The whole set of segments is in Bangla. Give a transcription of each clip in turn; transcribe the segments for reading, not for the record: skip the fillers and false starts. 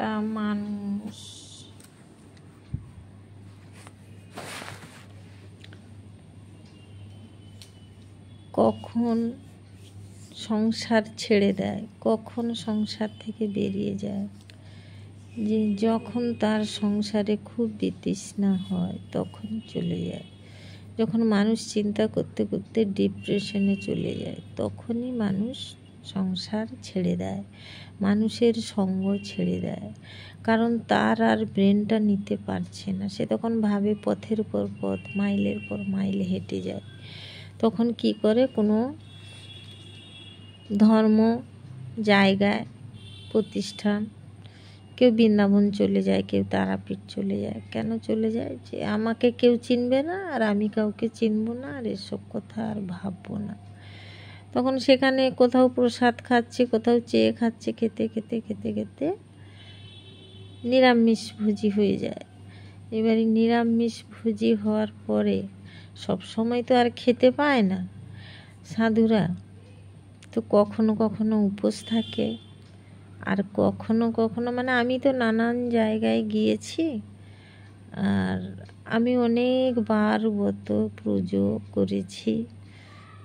একটা মানুষ কখন সংসার ছেড়ে দেয়, কখন সংসার থেকে বেরিয়ে যায়, যে যখন তার সংসারে খুব বিতৃষ্ণা হয় তখন চলে যায়। যখন মানুষ চিন্তা করতে করতে ডিপ্রেশনে চলে যায় তখনই মানুষ সংসার ছেড়ে দেয়, মানুষের সঙ্গ ছেড়ে দেয়। কারণ তার আর ব্রেনটা নিতে পারছে না। সে তখন ভাবে পথের পর পথ, মাইলের পর মাইল হেঁটে যায়। তখন কি করে, কোনো ধর্ম জায়গায় প্রতিষ্ঠান, কেউ বৃন্দাবন চলে যায়, কেউ তারাপীঠ চলে যায়। কেন চলে যায়? যে আমাকে কেউ চিনবে না আর আমি কাউকে চিনবো না, আর এসব কথা আর ভাববো না। তখন সেখানে কোথাও প্রসাদ খাচ্ছে, কোথাও চেয়ে খাচ্ছে, খেতে খেতে খেতে খেতে নিরামিষ ভোজি হয়ে যায়। এবারে নিরামিষ ভোজি হওয়ার পরে সব সময় তো আর খেতে পায় না সাধুরা, তো কখনো কখনো উপোস থাকে, আর কখনো কখনো মানে আমি তো নানান জায়গায় গিয়েছি, আর আমি অনেকবার ব্রত পুজো করেছি,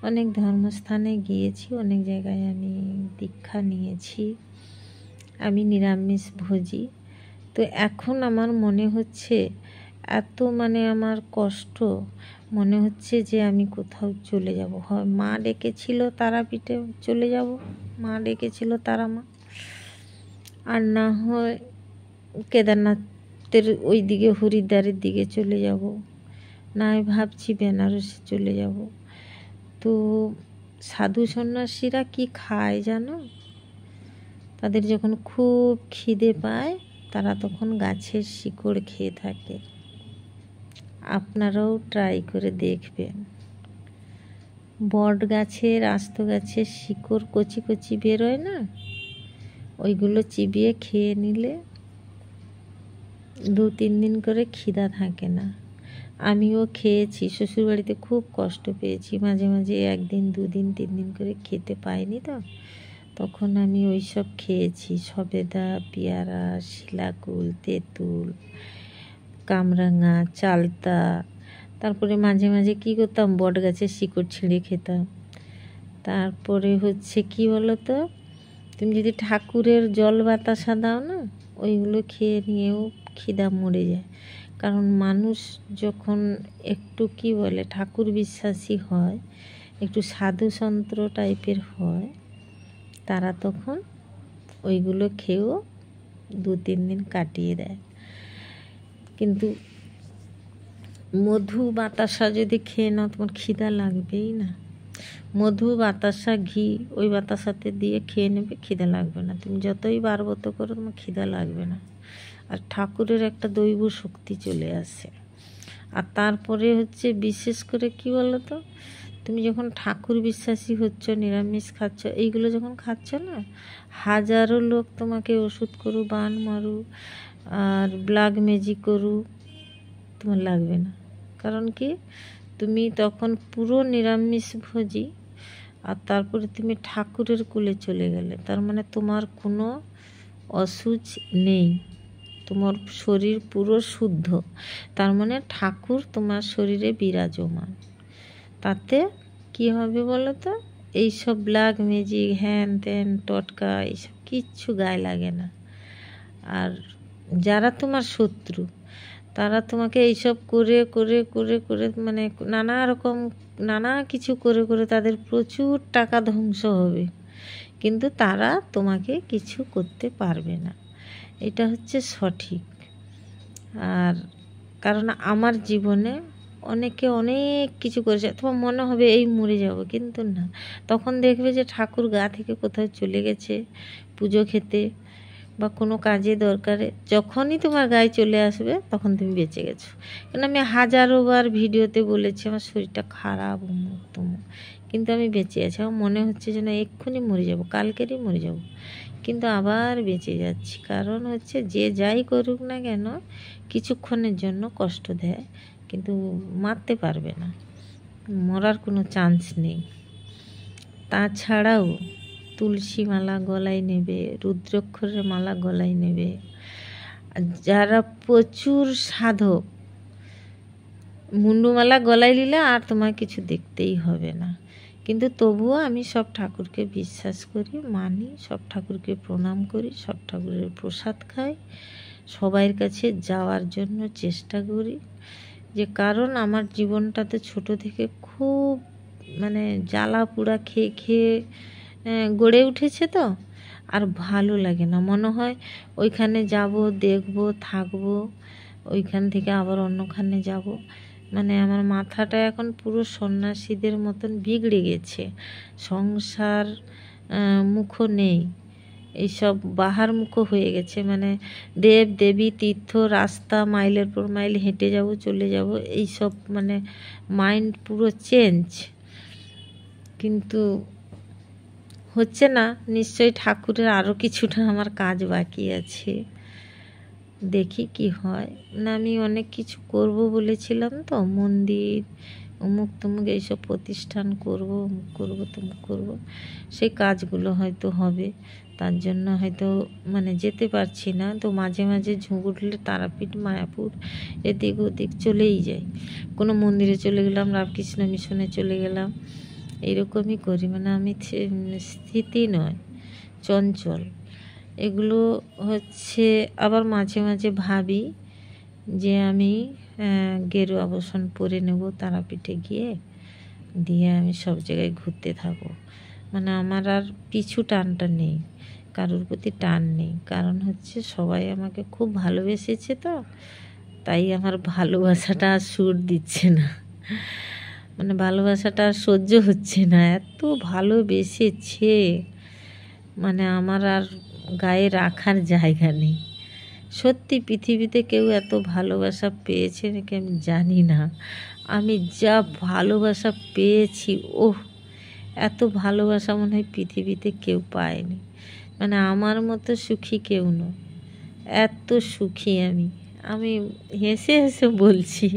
অনেক ধর্মস্থানে গিয়েছি, অনেক জায়গায় আমি দীক্ষা নিয়েছি, আমি নিরামিষ ভোজি। তো এখন আমার মনে হচ্ছে এত মানে আমার কষ্ট, মনে হচ্ছে যে আমি কোথাও চলে যাব। হয় মা ডেকেছিল তারাপীঠে চলে যাব, মা ডেকেছিল তারা মা, আর না হয় কেদারনাথের ওই দিকে হরিদ্বারের দিকে চলে যাব, না হয় ভাবছি বেনারসে চলে যাব। তো সাধু সন্ন্যাসীরা কি খায় জানো? তাদের যখন খুব খিদে পায় তারা তখন গাছের শিকড় খেয়ে থাকে। আপনারাও ট্রাই করে দেখবেন। বট গাছের, আস্ত গাছের শিকড় কচি কচি বেরোয় না, ওইগুলো চিবিয়ে খেয়ে নিলে 2-3 দিন করে খিদা থাকে না। আমিও খেয়েছি, শ্বশুরবাড়িতে খুব কষ্ট পেয়েছি, মাঝে মাঝে 1 দিন 2 দিন 3 দিন করে খেতে পাইনি, তো তখন আমি ওই সব খেয়েছি, সবেদা, পেয়ারা, শিলাকুল, তেঁতুল, কামরাঙা, চালতা। তারপরে মাঝে মাঝে কি করতাম, বট গাছের শিকড় ছিঁড়ে খেতাম। তারপরে হচ্ছে কি বলো তো, তুমি যদি ঠাকুরের জল বাতাসা দাও না, ওইগুলো খেয়ে নিয়েও খিদা মরে যায়। কারণ মানুষ যখন একটু কি বলে ঠাকুর বিশ্বাসী হয়, একটু সাধু সন্ত্র টাইপের হয়, তারা তখন ওইগুলো খেয়েও 2-3 দিন কাটিয়ে দেয়। কিন্তু মধু বাতাসা যদি খেয়ে নাও, তোমার খিদা লাগবেই না। মধু, বাতাসা, ঘি, ওই বাতাসাতে দিয়ে খেয়ে নেবে, খিদা লাগবে না। তুমি যতই বারবত করো তোমার খিদা লাগবে না। আর ঠাকুরের একটা দৈব শক্তি চলে আসে। আর তারপরে হচ্ছে বিশেষ করে কি বলো তো, তুমি যখন ঠাকুর বিশ্বাসী হচ্ছ, নিরামিষ খাচ্ছ, এইগুলো যখন খাচ্ছ না, হাজারো লোক তোমাকে ওষুধ করু, বান মারু আর ব্ল্যাক ম্যাজিক করু, তোমার লাগবে না। কারণ কি, তুমি তখন পুরো নিরামিষ ভোজি, আর তারপরে তুমি ঠাকুরের কুলে চলে গেলে, তার মানে তোমার কোনো অসুচ নেই, তোমার শরীর পুরো শুদ্ধ, তার মানে ঠাকুর তোমার শরীরে বিরাজমান। তাতে কি হবে বলো তো, এইসব ব্ল্যাক ম্যাজিক, হ্যান ত্যান টোটকা, এইসব কিচ্ছু গায়ে লাগে না। আর যারা তোমার শত্রু, তারা তোমাকে এইসব করে করে করে করে মানে নানা কিছু করে করে তাদের প্রচুর টাকা ধ্বংস হবে, কিন্তু তারা তোমাকে কিছু করতে পারবে না। এটা হচ্ছে সঠিক। আর কারণ আমার জীবনে অনেকে অনেক কিছু করেছে, তোমার মনে হবে এই মরে যাব, কিন্তু না, তখন দেখবে যে ঠাকুর গা থেকে কোথাও চলে গেছে পুজো খেতে বা কোনো কাজে দরকারে, যখনই তোমার গায়ে চলে আসবে তখন তুমি বেঁচে গেছো। কেন আমি হাজারো বার ভিডিওতে বলেছি আমার শরীরটা খারাপ, অমুক তমুক, কিন্তু আমি বেঁচে আছি। আমার মনে হচ্ছে যে না এক্ষুনি মরে যাব, কালকেরই মরে যাব, কিন্তু আবার বেঁচে যাচ্ছি। কারণ হচ্ছে যে যাই করুক না কেন কিছুক্ষণের জন্য কষ্ট দেয়, কিন্তু মারতে পারবে না, মরার কোনো চান্স নেই। তাছাড়াও তুলসী মালা গলায় নেবে, রুদ্রাক্ষরের মালা গলায় নেবে, আর যারা প্রচুর সাধক, মুন্ডুমালা গলায় নিলে আর তোমার কিছু দেখতেই হবে না। কিন্তু তবুও আমি সব ঠাকুরকে বিশ্বাস করি, মানি, সব ঠাকুরকে প্রণাম করি, সব ঠাকুরের প্রসাদ খাই, সবাইয়ের কাছে যাওয়ার জন্য চেষ্টা করি। যে কারণ আমার জীবনটাতে ছোট থেকে খুব মানে জ্বালা পোড়া খেয়ে খেয়ে গড়ে উঠেছে, তো আর ভালো লাগে না। মনে হয় ওইখানে যাব, দেখব, থাকবো, ওইখান থেকে আবার অন্যখানে যাব। মানে আমার মাথাটা এখন পুরো সন্ন্যাসীদের মতন বিগড়ে গেছে। সংসার মুখও নেই, এইসব বাহার মুখো হয়ে গেছে। মানে দেব দেবী তীর্থ রাস্তা মাইলের পর মাইল হেঁটে যাব, চলে যাব, এইসব মানে মাইন্ড পুরো চেঞ্জ। কিন্তু হচ্ছে না, নিশ্চয়ই ঠাকুরের আরও কিছুটা আমার কাজ বাকি আছে, দেখি কি হয়। না আমি অনেক কিছু করব বলেছিলাম, তো মন্দির অমুক তমুক এইসব প্রতিষ্ঠান করব, অমুক করব তমুক করব, সেই কাজগুলো হয়তো হবে। তার জন্য হয়তো মানে যেতে পারছি না। তো মাঝে মাঝে ঝুঁক উঠলে তারাপীঠ, মায়াপুর এদিক ওদিক চলেই যাই। কোনো মন্দিরে চলে গেলাম, রামকৃষ্ণ মিশনে চলে গেলাম, এরকমই করি। মানে আমি স্থিতি নয়, চঞ্চল। এগুলো হচ্ছে। আবার মাঝে মাঝে ভাবি যে আমি গেরুয়া আবসন পরে নেব, তারাপীঠে গিয়ে দিয়ে আমি সব জায়গায় ঘুরতে থাকবো। মানে আমার আর পিছু টানটা নেই, কারোর প্রতি টান নেই। কারণ হচ্ছে সবাই আমাকে খুব ভালোবেসেছে, তো তাই আমার ভালোবাসাটা আর সুর দিচ্ছে না। মানে ভালোবাসাটা আর সহ্য হচ্ছে না, এত ভালোবেসেছে মানে আমার আর গায়ে রাখার জায়গা নেই। সত্যি পৃথিবীতে কেউ এত ভালোবাসা পেয়েছে নাকি আমি জানি না। আমি যা ভালোবাসা পেয়েছি, ওহ, এত ভালোবাসা মনে হয় পৃথিবীতে কেউ পায়নি। মানে আমার মতো সুখী কেউ নয়, এত সুখী আমি। আমি হেসে হেসে বলছি,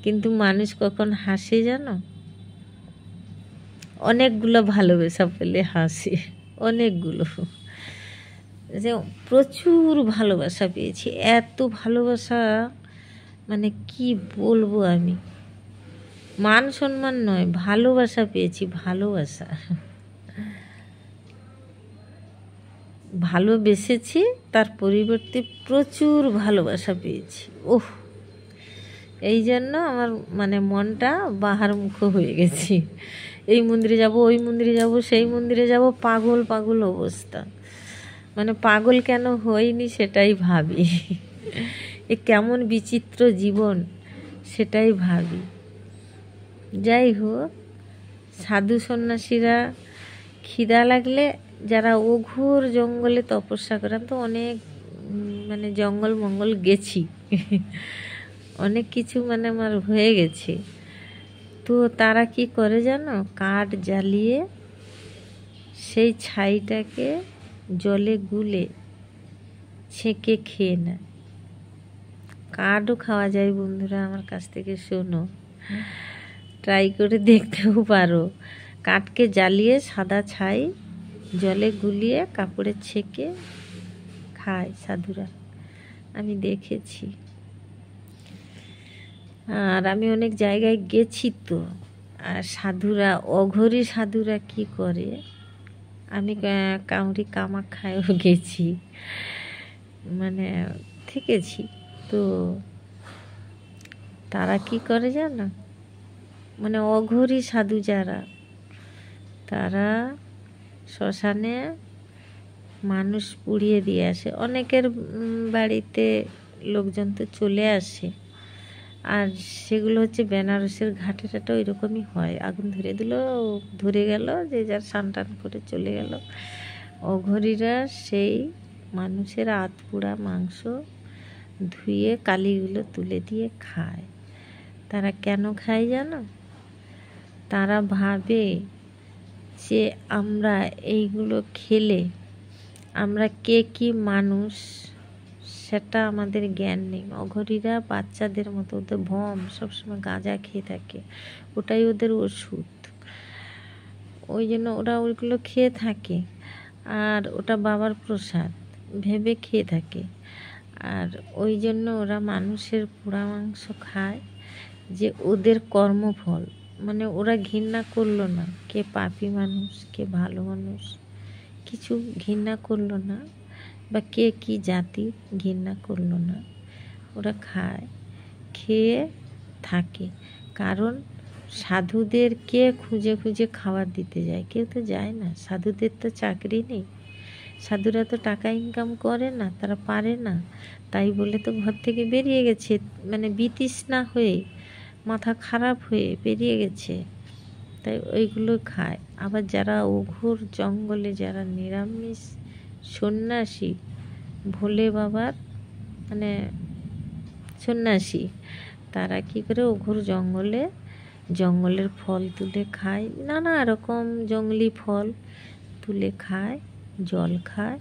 কিন্তু মানুষ কখন হাসে জানো? অনেকগুলো ভালোবাসা পেলে হাসে, অনেকগুলো। যে প্রচুর ভালোবাসা পেয়েছি, এত ভালোবাসা মানে কি বলবো আমি। মান সম্মান নয়, ভালোবাসা পেয়েছি, ভালোবাসা। ভালোবেসেছি, তার পরিবর্তে প্রচুর ভালোবাসা পেয়েছি। ওহ, এই জন্য আমার মানে মনটা বাহার মুখো হয়ে গেছি। এই মন্দিরে যাব, ওই মন্দিরে যাব, সেই মন্দিরে যাব, পাগল পাগল অবস্থা। মানে পাগল কেন হইনি সেটাই ভাবি। এ কেমন বিচিত্র জীবন সেটাই ভাবি। যাই হোক, সাধু সন্ন্যাসীরা খিদা লাগলে, যারা অঘোর জঙ্গলে তপস্যা করেন, তো অনেক মানে জঙ্গল মঙ্গল গেছি, অনেক কিছু মানে আমার হয়ে গেছে। তো তারা কি করে জানো? কাঠ জ্বালিয়ে সেই ছাইটাকে জলে গুলে ছেঁকে খেয়ে নেয়। কাঠও খাওয়া যায় বন্ধুরা, আমার কাছ থেকে শোনো, ট্রাই করে দেখতেও পারো। কাঠকে জ্বালিয়ে সাদা ছাই জলে গুলিয়ে কাপড়ে ছেঁকে খায় সাধুরা, আমি দেখেছি। আর আমি অনেক জায়গায় গেছি তো। আর সাধুরা, অঘরী সাধুরা কি করে, আমি কাউরি কামাখ্যায়ও গেছি, মানে থেকেছি। তো তারা কি করে জানো? মানে অঘরী সাধু যারা, তারা শ্মশানে মানুষ পুড়িয়ে দিয়ে আসে। অনেকের বাড়িতে লোকজন তো চলে আসে, আর সেগুলো হচ্ছে বেনারসের ঘাটে টাটে ওই রকমই হয়। আগুন ধরে দিল, ধরে গেল, যে যার স্নান টান করে চলে গেল। অঘরীরা সেই মানুষের আধপোড়া মাংস ধুয়ে কালিগুলো তুলে দিয়ে খায়। তারা কেন খায় জানো? তারা ভাবে যে আমরা এইগুলো খেলে আমরা কে কি মানুষ সেটা আমাদের জ্ঞান নেই। অঘরীরা বাচ্চাদের মতো, ওদের ভম সবসময় গাঁজা খেয়ে থাকে, ওটাই ওদের ওষুধ। ওই জন্য ওরা ওইগুলো খেয়ে থাকে, আর ওটা বাবার প্রসাদ ভেবে খেয়ে থাকে। আর ওই জন্য ওরা মানুষের পোড়া মাংস খায় যে ওদের কর্মফল, মানে ওরা ঘৃণা করলো না কে পাপী মানুষ কে ভালো মানুষ, কিছু ঘৃণা করলো না, বা কে কি জাতি ঘৃণা করলো না, ওরা খায়, খেয়ে থাকে। কারণ সাধুদের কে খুঁজে খুঁজে খাবার দিতে যায়? কেউ তো যায় না। সাধুদের তো চাকরি নেই, সাধুরা তো টাকা ইনকাম করে না, তারা পারে না, তাই বলে তো ঘর থেকে বেরিয়ে গেছে, মানে বিতৃষ্ণা হয়ে মাথা খারাপ হয়ে বেরিয়ে গেছে, তাই ওইগুলো খায়। আবার যারা অঘোর জঙ্গলে যারা নিরামিষ সন্ন্যাসী, ভোলে বাবার মানে সন্ন্যাসী, তারা কি করে অঘোর জঙ্গলের ফল তুলে খায়, নানা রকম জঙ্গলি ফল তুলে খায়, জল খায়,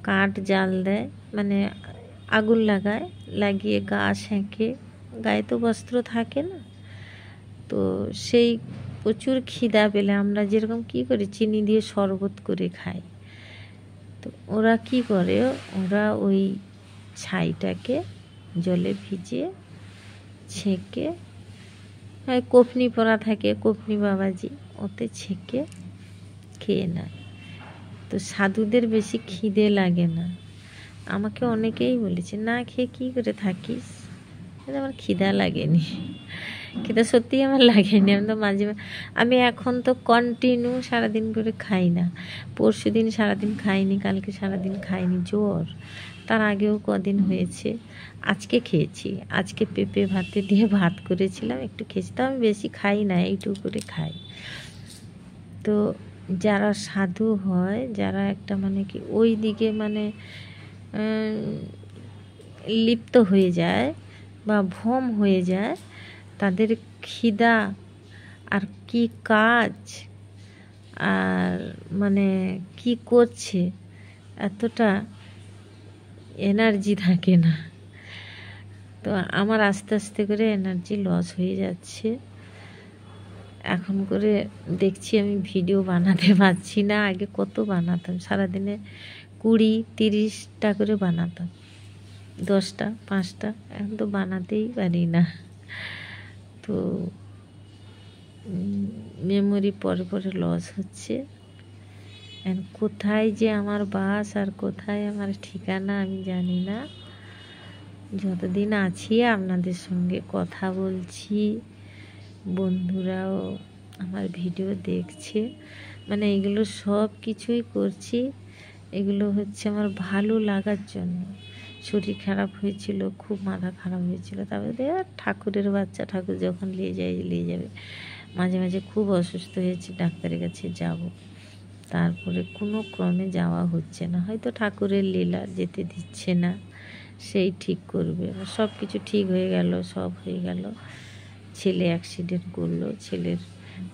কাঠ জাল দেয়, মানে আগুন লাগায়, লাগিয়ে গা সেঁকে, গায়ে তো বস্ত্র থাকে না, তো সেই প্রচুর খিদা পেলে আমরা যেরকম কি করি চিনি দিয়ে শরবত করে খাই, তো ওরা কি করে, ওরা ওই ছাইটাকে জলে ভিজিয়ে ছেঁকে, কফনি পরা থাকে, কফনি বাবাজি, ওতে ছেঁকে খেয়ে নেয়। তো সাধুদের বেশি খিদে লাগে না। আমাকে অনেকেই বলেছে না খেয়ে কী করে থাকিস, আমার খিদা লাগেনি, খিদা সত্যিই আমার লাগেনি। আমি তো আমি এখন তো কন্টিনিউ সারাদিন করে খাই না, পরশু দিন সারাদিন খাইনি, কালকে সারাদিন খাইনি, জ্বর, তার আগেও কদিন হয়েছে, আজকে খেয়েছি, আজকে পেঁপে ভাতে দিয়ে ভাত করেছিলাম, একটু খেয়েছি, তো আমি বেশি খাই না, এইটুকু করে খাই। তো যারা সাধু হয়, যারা একটা মানে কি ওই দিকে মানে লিপ্ত হয়ে যায় বা ভ্রম হয়ে যায়, তাদের খিদা আর কি কাজ আর মানে কি করছে এতটা এনার্জি থাকে না। তো আমার আস্তে আস্তে করে এনার্জি লস হয়ে যাচ্ছে, এখন করে দেখছি আমি ভিডিও বানাতে পারছি না। আগে কত বানাতাম, সারাদিনে 20-30টা করে বানাতাম, 10টা 5টা, এখন তো বানাতেই পারি না। তো মেমোরি পরে পরে লস হচ্ছে, কোথায় যে আমার বাস আর কোথায় আমার ঠিকানা আমি জানি না। যতদিন আছি আপনাদের সঙ্গে কথা বলছি, বন্ধুরাও আমার ভিডিও দেখছে, মানে এগুলো সব কিছুই করছি, এগুলো হচ্ছে আমার ভালো লাগার জন্য। শরীর খারাপ হয়েছিল, খুব মাথা খারাপ হয়েছিল, তারপরে ঠাকুরের বাচ্চা, ঠাকুর যখন নিয়ে যাবে, মাঝে মাঝে খুব অসুস্থ হয়েছে, ডাক্তারের কাছে যাব, তারপরে কোনো ক্রমে যাওয়া হচ্ছে না, হয়তো ঠাকুরের লীলা, যেতে দিচ্ছে না, সেই ঠিক করবে। সব কিছু ঠিক হয়ে গেল, সব হয়ে গেল, ছেলে অ্যাক্সিডেন্ট করলো, ছেলের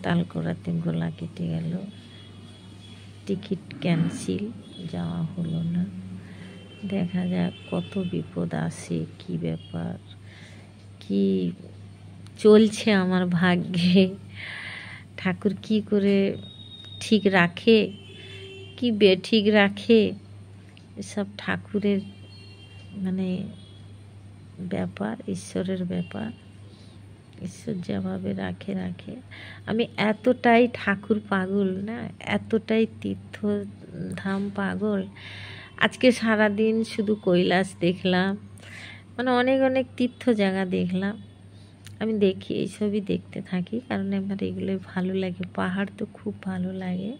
তালকোড়াতে গলা কেটে গেল, টিকিট ক্যান্সেল, যাওয়া হলো না। দেখা যাক কত বিপদ আসে, কি ব্যাপার, কি চলছে আমার ভাগ্যে, ঠাকুর কি করে ঠিক রাখে, কি বেঠিক রাখে, এসব ঠাকুরের মানে ব্যাপার, ঈশ্বরের ব্যাপার, ঈশ্বর যেভাবে রাখে। আমি এতটাই ঠাকুর পাগল না, এতটাই তীর্থধাম পাগল, আজকে সারাদিন শুধু কৈলাস দেখলাম, মানে অনেক অনেক তীর্থ জায়গা দেখলাম। আমি দেখি, এইসবই দেখতে থাকি, কারণ আমার এগুলোই ভালো লাগে। পাহাড় তো খুব ভালো লাগে,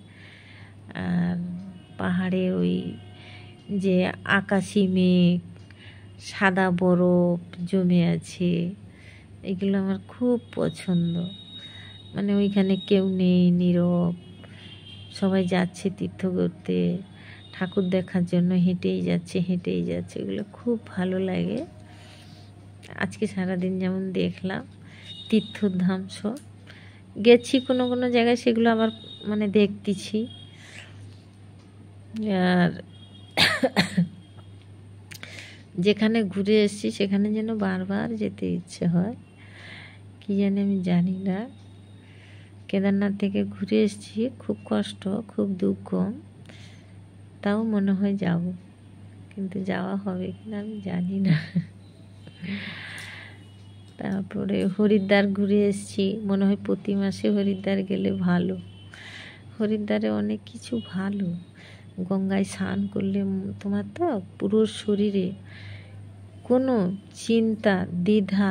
আর পাহাড়ে ওই যে আকাশি মেঘ, সাদা বরফ জমে আছে, এগুলো আমার খুব পছন্দ। মানে ওইখানে কেউ নেই, নীরব, সবাই যাচ্ছে তীর্থ করতে, ঠাকুর দেখার জন্য হেঁটেই যাচ্ছে, এগুলো খুব ভালো লাগে। আজকে সারাদিন যেমন দেখলাম তীর্থধাম সব গেছি, কোনো কোনো জায়গায় সেগুলো আবার মানে দেখতেছি। আর যেখানে ঘুরে এসেছি সেখানে যেন বারবার যেতে ইচ্ছে হয়, কি জানি আমি জানি না। কেদারনাথ থেকে ঘুরে এসেছি, খুব কষ্ট, খুব দুঃখ, তাও মনে হয় যাব, কিন্তু যাওয়া হবে কিনা আমি জানি না। তারপরে হরিদ্বার ঘুরে এসেছি, মনে হয় প্রতি মাসে হরিদ্বার গেলে ভালো। হরিদ্বারে অনেক কিছু ভালো, গঙ্গায় স্নান করলে তোমার তো পুরো শরীরে কোনো চিন্তা দ্বিধা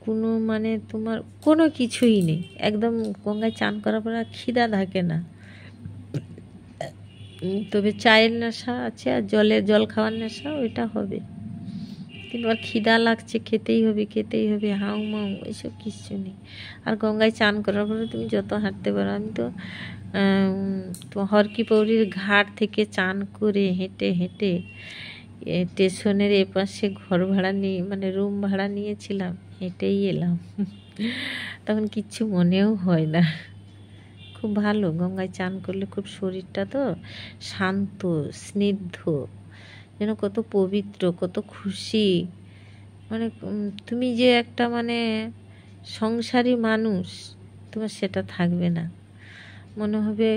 কোনো মানে তোমার কোনো কিছুই নেই, একদম গঙ্গায় চান করার পর আর খিদা থাকে না। তবে চায়ের নেশা আছে আর জল খাওয়ার নেশা ওইটা হবে, কিন্তু আর খিদা লাগছে খেতেই হবে হাউ মাউ এসব কিচ্ছু নেই। আর গঙ্গায় চান করার পরে তুমি যত হাঁটতে পারো। আমি তো হরকি পৌরির ঘাট থেকে চান করে হেঁটে হেঁটে স্টেশনের এপাশে ঘর ভাড়া নিয়ে মানে রুম ভাড়া নিয়েছিলাম, হেঁটেই এলাম। তখন কিচ্ছু মনেও হয় না, খুব ভালো। গঙ্গায় চান করলে খুব শরীরটা তো শান্ত স্নিগ্ধ, যেন কত পবিত্র কত খুশি। মানে তুমি যে একটা মানে সংসারী মানুষ, তোমার সেটা থাকবে না। মনে হবে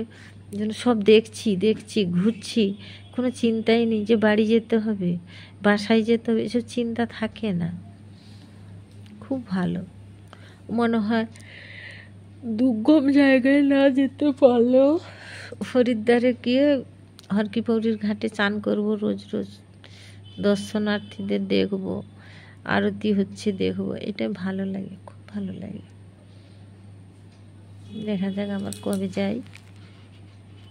যেন সব দেখছি ঘুরছি, কোনো চিন্তাই নেই যে বাড়ি যেতে হবে বাসায় যেতে হবে, এসব চিন্তা থাকে না। খুব ভালো। মনে হয় দুর্গম জায়গায় না যেতে পারলেও হরিদ্বারে গিয়ে হরকি পৌরির ঘাটে চান করব রোজ রোজ, দর্শনার্থীদের দেখব, আরতি হচ্ছে দেখব, এটা ভালো লাগে, খুব ভালো লাগে। দেখা যাক আবার কবে যাই।